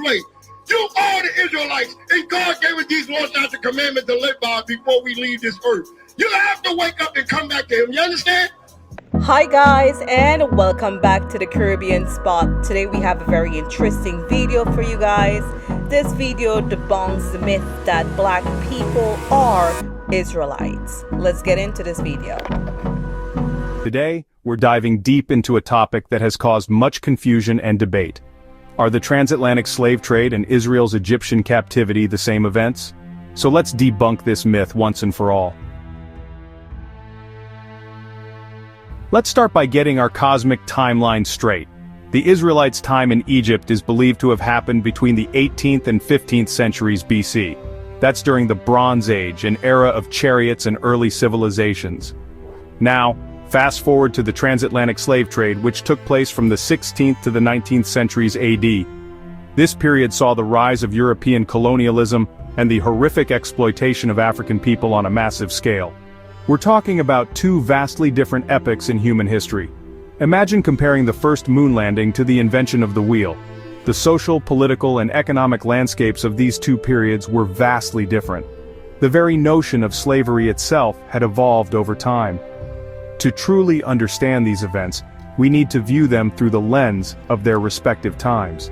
too late. You are the Israelites, and God gave us these laws as a commandment to live by before we leave this earth. You have to wake up and come back to him. You understand? Hi guys, and welcome back to the Caribbean Spot. Today we have a very interesting video for you guys. This video debunks the myth that black people are Israelites. Let's get into this video. Today, we're diving deep into a topic that has caused much confusion and debate. Are the transatlantic slave trade and Israel's Egyptian captivity the same events? So let's debunk this myth once and for all. Let's start by getting our cosmic timeline straight. The Israelites' time in Egypt is believed to have happened between the 18th and 15th centuries BC. That's during the Bronze Age, an era of chariots and early civilizations. Now, fast forward to the transatlantic slave trade, which took place from the 16th to the 19th centuries AD. This period saw the rise of European colonialism and the horrific exploitation of African people on a massive scale. We're talking about two vastly different epochs in human history. Imagine comparing the first moon landing to the invention of the wheel. The social, political, and economic landscapes of these two periods were vastly different. The very notion of slavery itself had evolved over time. To truly understand these events, we need to view them through the lens of their respective times.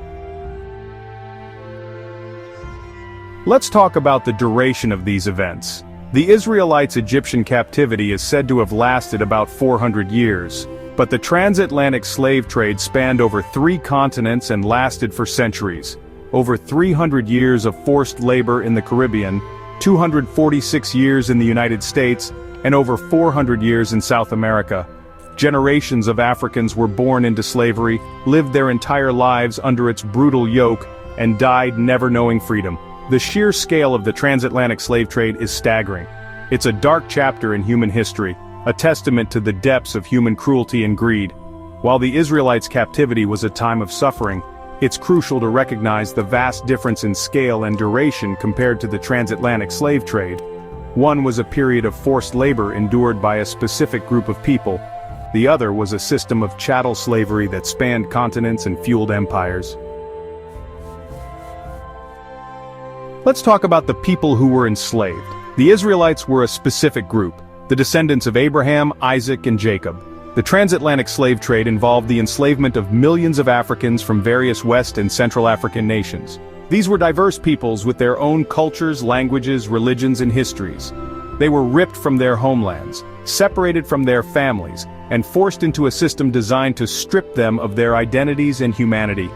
Let's talk about the duration of these events. The Israelites' Egyptian captivity is said to have lasted about 400 years, but the transatlantic slave trade spanned over 3 continents and lasted for centuries. Over 300 years of forced labor in the Caribbean, 246 years in the United States, and over 400 years in South America. Generations of Africans were born into slavery, lived their entire lives under its brutal yoke, and died never knowing freedom. The sheer scale of the transatlantic slave trade is staggering. It's a dark chapter in human history, a testament to the depths of human cruelty and greed. While the Israelites' captivity was a time of suffering, it's crucial to recognize the vast difference in scale and duration compared to the transatlantic slave trade. One was a period of forced labor endured by a specific group of people. The other was a system of chattel slavery that spanned continents and fueled empires. Let's talk about the people who were enslaved. The Israelites were a specific group, the descendants of Abraham, Isaac, and Jacob. The transatlantic slave trade involved the enslavement of millions of Africans from various West and Central African nations. These were diverse peoples with their own cultures, languages, religions, and histories. They were ripped from their homelands, separated from their families, and forced into a system designed to strip them of their identities and humanity.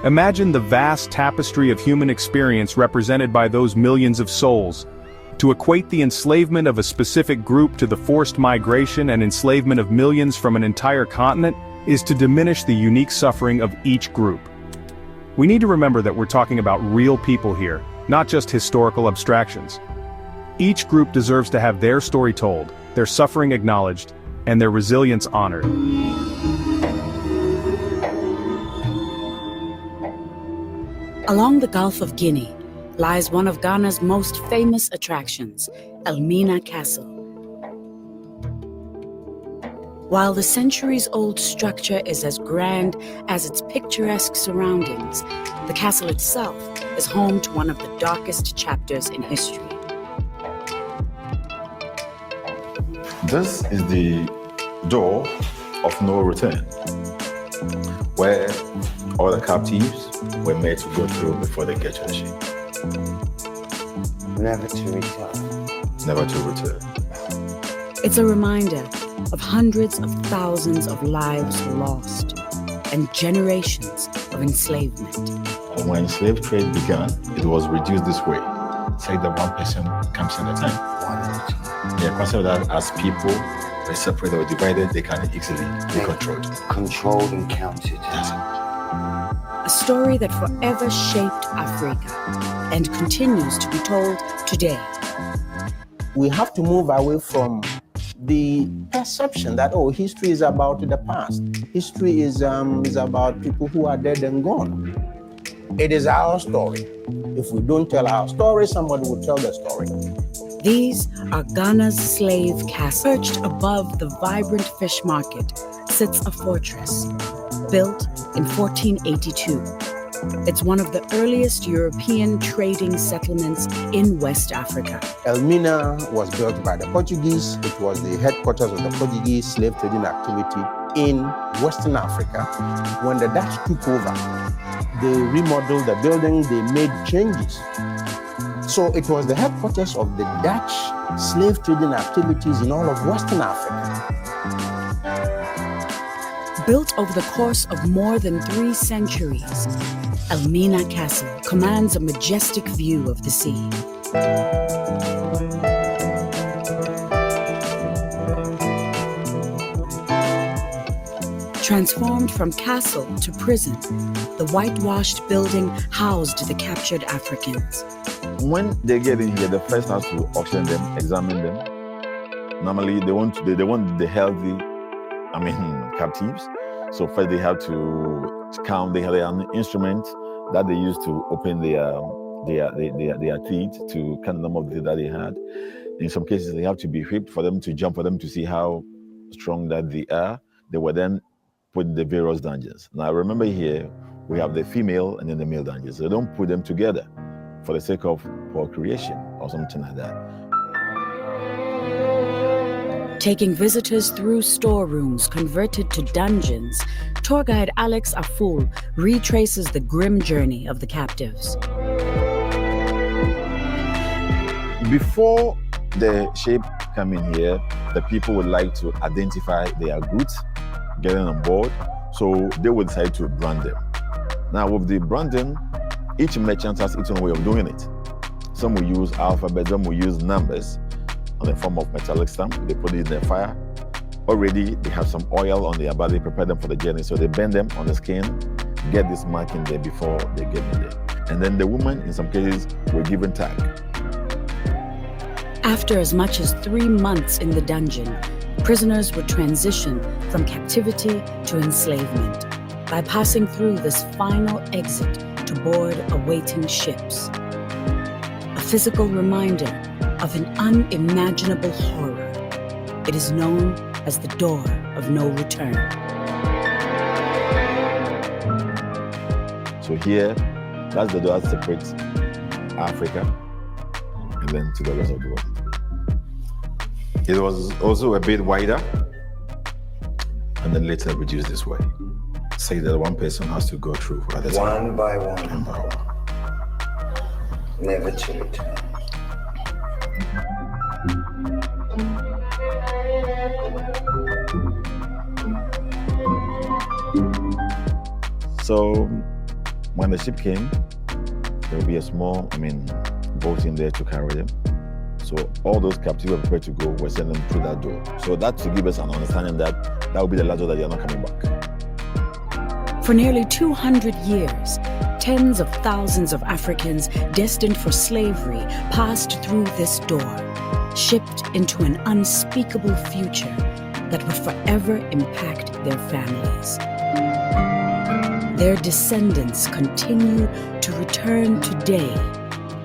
Imagine the vast tapestry of human experience represented by those millions of souls. To equate the enslavement of a specific group to the forced migration and enslavement of millions from an entire continent is to diminish the unique suffering of each group. We need to remember that we're talking about real people here, not just historical abstractions. Each group deserves to have their story told, their suffering acknowledged, and their resilience honored. Along the Gulf of Guinea lies one of Ghana's most famous attractions, Elmina Castle. While the centuries-old structure is as grand as its picturesque surroundings, the castle itself is home to one of the darkest chapters in history. This is the door of no return, where all the captives were made to go through before they get to the ship. Never to return. Never to return. It's a reminder of hundreds of thousands of lives lost and generations of enslavement. And when slave trade began, it was reduced this way. Say that one person comes in a time. They consider that as people were separated or divided, they can easily be controlled. Controlled and counted. That's it. A story that forever shaped Africa and continues to be told today. We have to move away from the perception that, oh, history is about the past. History is about people who are dead and gone. It is our story. If we don't tell our story, somebody will tell the story. These are Ghana's slave castle. Perched above the vibrant fish market sits a fortress built in 1482. It's one of the earliest European trading settlements in West Africa. Elmina was built by the Portuguese. It was the headquarters of the Portuguese slave trading activity in Western Africa. When the Dutch took over, they remodeled the building, they made changes. So it was the headquarters of the Dutch slave trading activities in all of Western Africa. Built over the course of more than 3 centuries, Elmina Castle commands a majestic view of the sea. Transformed from castle to prison, the whitewashed building housed the captured Africans. When they get in here, the first has to auction them, examine them. Normally, they want the healthy, captives. So first they have to count. They have an instrument that they use to open their teeth to count the number of teeth that they had. In some cases, they have to be whipped for them to jump, for them to see how strong that they are. They were then put in the various dungeons. Now remember here, we have the female and then the male dungeons. They don't put them together for the sake of procreation or something like that. Taking visitors through storerooms converted to dungeons, tour guide Alex Aful retraces the grim journey of the captives. Before the shape come in here, the people would like to identify their goods, getting on board, so they would decide to brand them. Now with the branding, each merchant has its own way of doing it. Some will use alphabet, some will use numbers on the form of metallic stamp. They put it in their fire. Already they have some oil on their body, prepare them for the journey. So they bend them on the skin, get this mark in there before they get in there. And then the woman, in some cases, will give a tag. After as much as 3 months in the dungeon, prisoners would transition from captivity to enslavement by passing through this final exit to board awaiting ships. A physical reminder of an unimaginable horror. It is known as the door of no return. So here, that's the door that separates Africa and then to the rest of the world. It was also a bit wider and then later reduced this way. Say that one person has to go through at a time. One by one. One by one. Never to return. So when the ship came, there will be a small, boat in there to carry them. So all those captives were prepared to go, we're sending them through that door. So that to give us an understanding that that will be the last door that they are not coming back. For nearly 200 years, tens of thousands of Africans destined for slavery passed through this door, shipped into an unspeakable future that would forever impact their families. Their descendants continue to return today,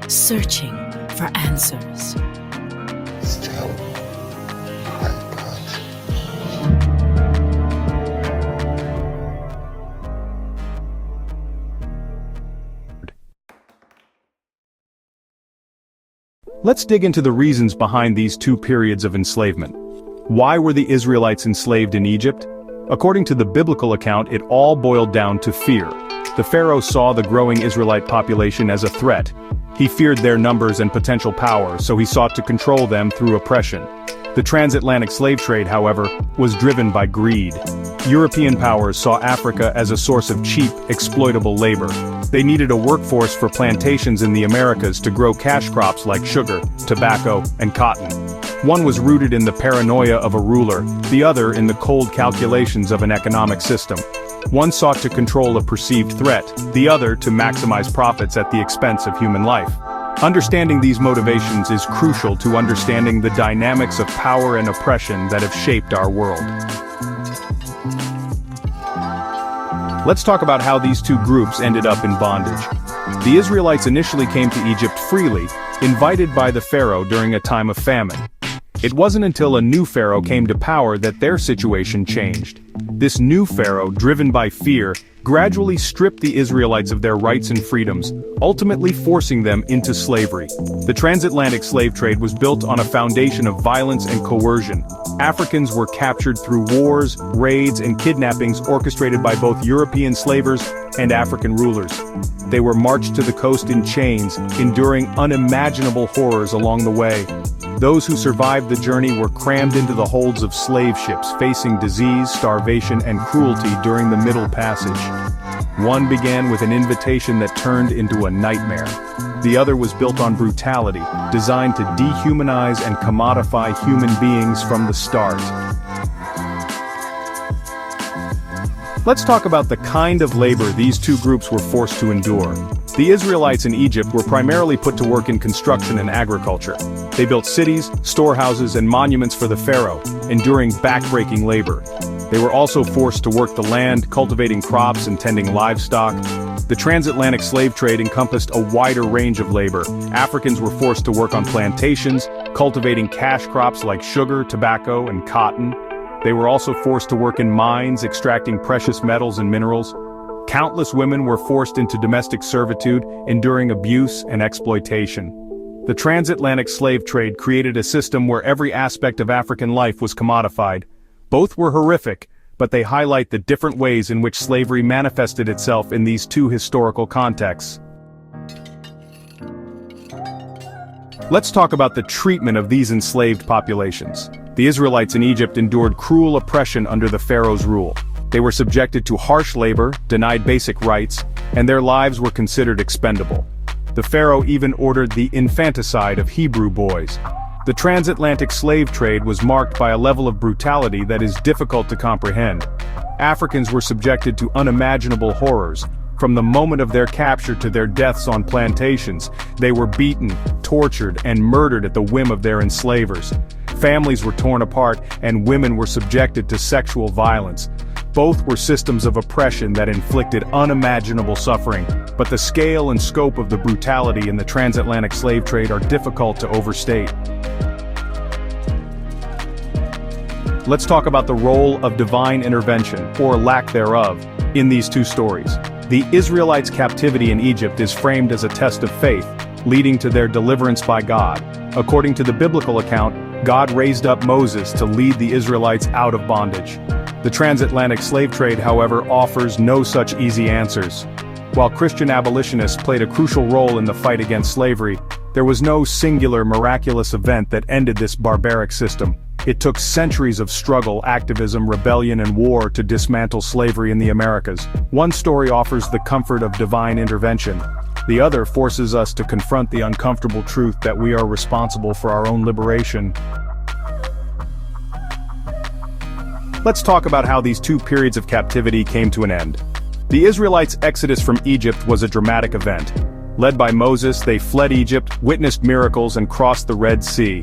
searching for answers. Still, my God. Let's dig into the reasons behind these 2 periods of enslavement. Why were the Israelites enslaved in Egypt? According to the biblical account, it all boiled down to fear. The Pharaoh saw the growing Israelite population as a threat. He feared their numbers and potential power, so he sought to control them through oppression. The transatlantic slave trade, however, was driven by greed. European powers saw Africa as a source of cheap, exploitable labor. They needed a workforce for plantations in the Americas to grow cash crops like sugar, tobacco, and cotton. One was rooted in the paranoia of a ruler, the other in the cold calculations of an economic system. One sought to control a perceived threat, the other to maximize profits at the expense of human life. Understanding these motivations is crucial to understanding the dynamics of power and oppression that have shaped our world. Let's talk about how these 2 groups ended up in bondage. The Israelites initially came to Egypt freely, invited by the Pharaoh during a time of famine. It wasn't until a new Pharaoh came to power that their situation changed. This new pharaoh, driven by fear, gradually stripped the Israelites of their rights and freedoms, ultimately forcing them into slavery. The transatlantic slave trade was built on a foundation of violence and coercion. Africans were captured through wars, raids, and kidnappings orchestrated by both European slavers and African rulers. They were marched to the coast in chains, enduring unimaginable horrors along the way. Those who survived the journey were crammed into the holds of slave ships, facing disease, starvation, and cruelty during the Middle Passage. One began with an invitation that turned into a nightmare. The other was built on brutality, designed to dehumanize and commodify human beings from the start. Let's talk about the kind of labor these two groups were forced to endure. The Israelites in Egypt were primarily put to work in construction and agriculture. They built cities, storehouses, and monuments for the pharaoh, enduring backbreaking labor. They were also forced to work the land, cultivating crops and tending livestock. The transatlantic slave trade encompassed a wider range of labor. Africans were forced to work on plantations, cultivating cash crops like sugar, tobacco, and cotton. They were also forced to work in mines, extracting precious metals and minerals. Countless women were forced into domestic servitude, enduring abuse and exploitation. The transatlantic slave trade created a system where every aspect of African life was commodified. Both were horrific, but they highlight the different ways in which slavery manifested itself in these two historical contexts. Let's talk about the treatment of these enslaved populations. The Israelites in Egypt endured cruel oppression under the pharaoh's rule. They were subjected to harsh labor, denied basic rights, and their lives were considered expendable. The pharaoh even ordered the infanticide of Hebrew boys. The transatlantic slave trade was marked by a level of brutality that is difficult to comprehend. Africans were subjected to unimaginable horrors. From the moment of their capture to their deaths on plantations, they were beaten, tortured, and murdered at the whim of their enslavers. Families were torn apart, and women were subjected to sexual violence. Both were systems of oppression that inflicted unimaginable suffering, but the scale and scope of the brutality in the transatlantic slave trade are difficult to overstate. Let's talk about the role of divine intervention, or lack thereof, in these two stories. The Israelites' captivity in Egypt is framed as a test of faith, leading to their deliverance by God. According to the biblical account, God raised up Moses to lead the Israelites out of bondage. The transatlantic slave trade, however, offers no such easy answers. While Christian abolitionists played a crucial role in the fight against slavery, there was no singular miraculous event that ended this barbaric system. It took centuries of struggle, activism, rebellion, and war to dismantle slavery in the Americas. One story offers the comfort of divine intervention. The other forces us to confront the uncomfortable truth that we are responsible for our own liberation. Let's talk about how these two periods of captivity came to an end. The Israelites' exodus from Egypt was a dramatic event. Led by Moses, they fled Egypt, witnessed miracles, and crossed the Red Sea.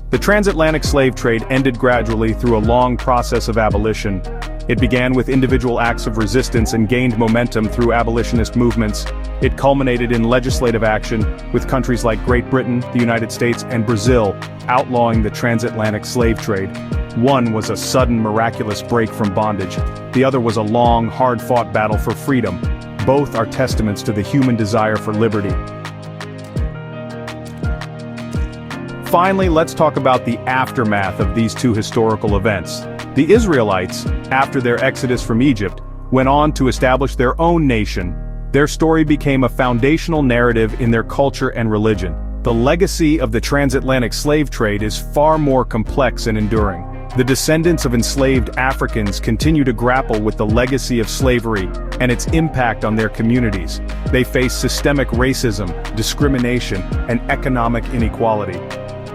The transatlantic slave trade ended gradually through a long process of abolition. It began with individual acts of resistance and gained momentum through abolitionist movements. It culminated in legislative action, with countries like Great Britain, the United States, and Brazil outlawing the transatlantic slave trade. One was a sudden, miraculous break from bondage. The other was a long, hard-fought battle for freedom. Both are testaments to the human desire for liberty. Finally, let's talk about the aftermath of these two historical events. The Israelites, after their exodus from Egypt, went on to establish their own nation. Their story became a foundational narrative in their culture and religion. The legacy of the transatlantic slave trade is far more complex and enduring. The descendants of enslaved Africans continue to grapple with the legacy of slavery and its impact on their communities. They face systemic racism, discrimination, and economic inequality.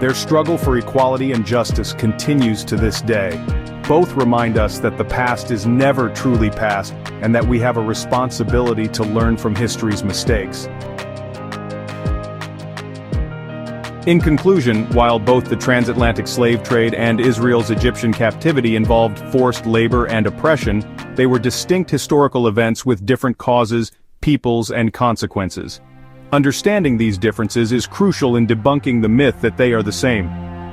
Their struggle for equality and justice continues to this day. Both remind us that the past is never truly past, and that we have a responsibility to learn from history's mistakes. In conclusion, while both the transatlantic slave trade and Israel's Egyptian captivity involved forced labor and oppression, they were distinct historical events with different causes, peoples, and consequences. Understanding these differences is crucial in debunking the myth that they are the same.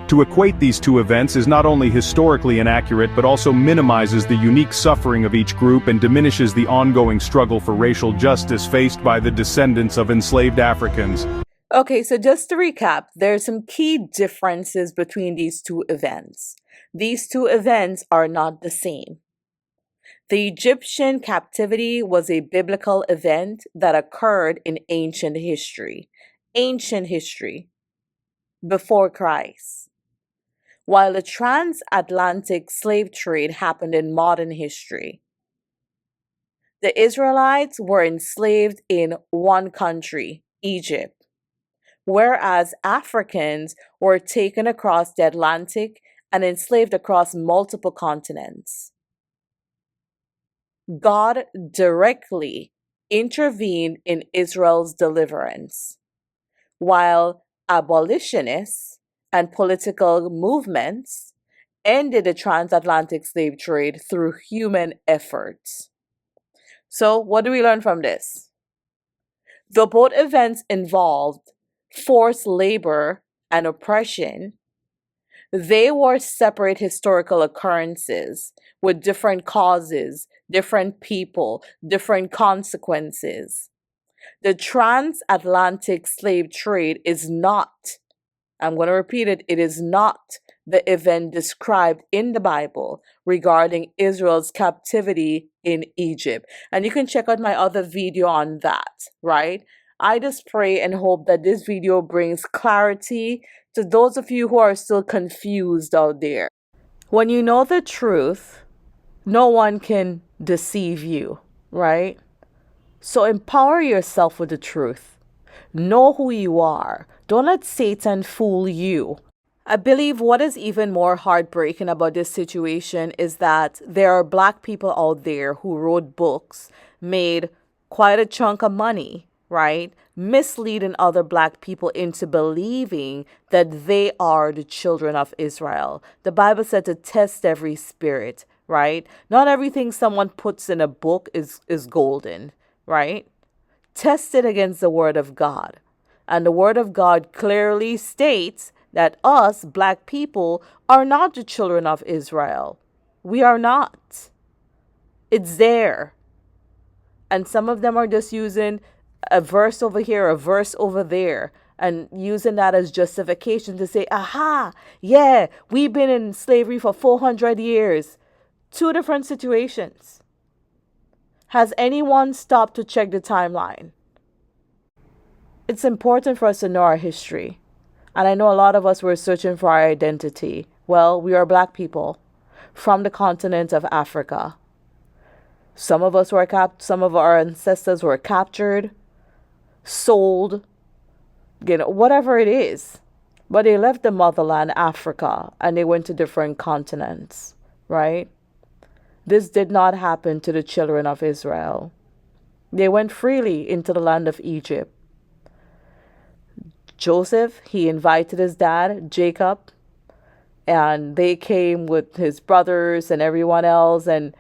To equate these two events is not only historically inaccurate but also minimizes the unique suffering of each group and diminishes the ongoing struggle for racial justice faced by the descendants of enslaved Africans. Okay, so just to recap, there's some key differences between these two events. These two events are not the same. The Egyptian captivity was a biblical event that occurred in ancient history, before Christ, while the transatlantic slave trade happened in modern history. The Israelites were enslaved in one country, Egypt, whereas Africans were taken across the Atlantic and enslaved across multiple continents. God directly intervened in Israel's deliverance, while abolitionists and political movements ended the transatlantic slave trade through human efforts. So, what do we learn from this? Though both events involved forced labor and oppression, they were separate historical occurrences with different causes, different people, different consequences. The transatlantic slave trade is not, I'm going to repeat it, it is not the event described in the Bible regarding Israel's captivity in Egypt. And you can check out my other video on that, right? I just pray and hope that this video brings clarity to those of you who are still confused out there. When you know the truth, no one can deceive you, right? So empower yourself with the truth. Know who you are. Don't let Satan fool you. I believe what is even more heartbreaking about this situation is that there are Black people out there who wrote books, made quite a chunk of money, right? Misleading other Black people into believing that they are the children of Israel. The Bible said to test every spirit, right? Not everything someone puts in a book is golden, right? Test it against the Word of God. And the Word of God clearly states that us, Black people, are not the children of Israel. We are not. It's there. And some of them are just using a verse over here, a verse over there, and using that as justification to say, aha, yeah, we've been in slavery for 400 years. Two different situations. Has anyone stopped to check the timeline? It's important for us to know our history. And I know a lot of us were searching for our identity. Well, we are Black people from the continent of Africa. Some of us were some of our ancestors were captured, sold, whatever it is. But they left the motherland, Africa, and they went to different continents, right? This did not happen to the children of Israel. They went freely into the land of Egypt. Joseph, he invited his dad, Jacob, and they came with his brothers and everyone else. And,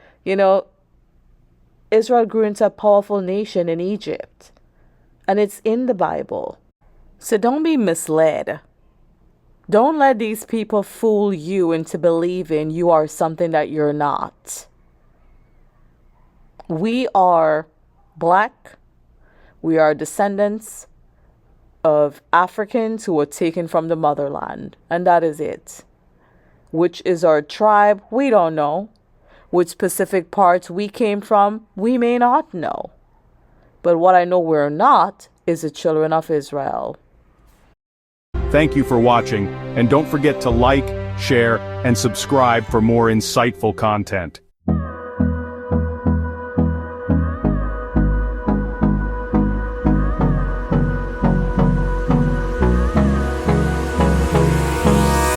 Israel grew into a powerful nation in Egypt. And it's in the Bible. So don't be misled. Don't let these people fool you into believing you are something that you're not. We are Black. We are descendants of Africans who were taken from the motherland. And that is it. Which is our tribe? We don't know. Which specific parts we came from? We may not know. But what I know we're not is the children of Israel. Thank you for watching, and don't forget to like, share, and subscribe for more insightful content.